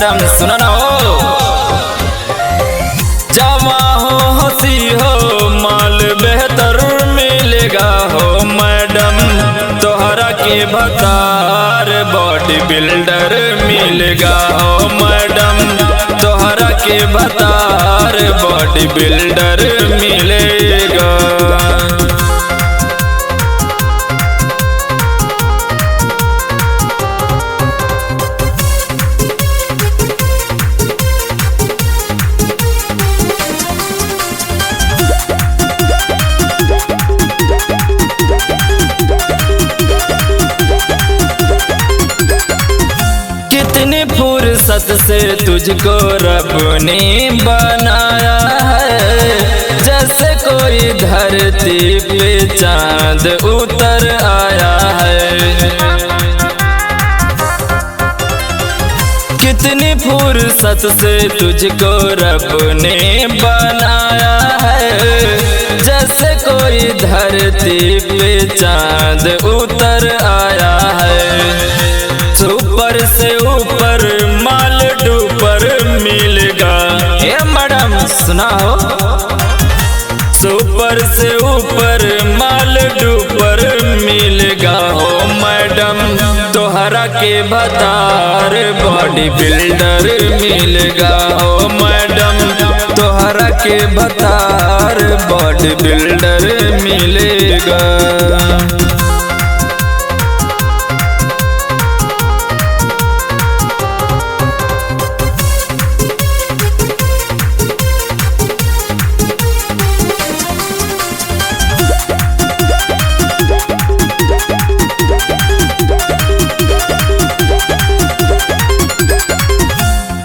Madam सुनो ना हो, जमा हो हंसी हो माल बेहतर मिलेगा हो मैडम, तोहरा के भतार बॉडी बिल्डर मिलेगा हो मैडम, तोहरा के भतार बॉडी बिल्डर मिलेगा। कितनी फुर्सत से तुझको रब ने बनाया है, जैसे कोई धरती पे चांद उतर आया है। कितनी फुर्सत से तुझको रब ने बनाया है, जैसे कोई धरती पे चांद उतर आया है। ऊपर से ऊपर माल डूपर मिलेगा, ये मैडम सुना हो, ऊपर से ऊपर माल डूपर मिलेगा हो मैडम, तोहरा के भतार बॉडी बिल्डर मिलेगा हो मैडम, तोहरा के भतार बॉडी बिल्डर मिलेगा।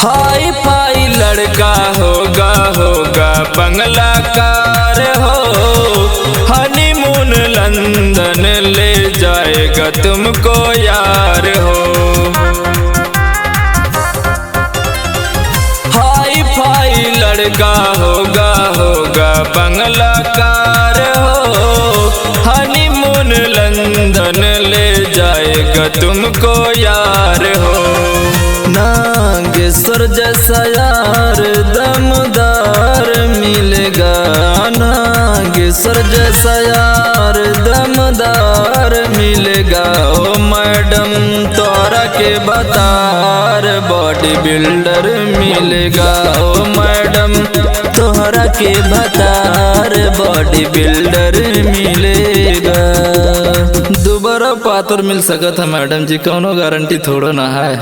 हाई फाई लड़का होगा बंगला कार हो, हनीमून लंदन ले जाएगा तुमको यार हो। हाई फाई लड़का होगा बंगला कार हो, हनीमून लंदन ले जाएगा तुमको यार हो। नागेश्वर जैसा यार दमदार मिलेगा, नागेश्वर जैसा यार दमदार मिलेगा ओ मैडम, तोहरा के भतार बॉडी बिल्डर मिलेगा ओ मैडम, तोहरा के भतार बॉडी बिल्डर मिलेगा। दोबारा पातर मिल सकता है मैडम जी, कौनो गारंटी थोड़ा ना है।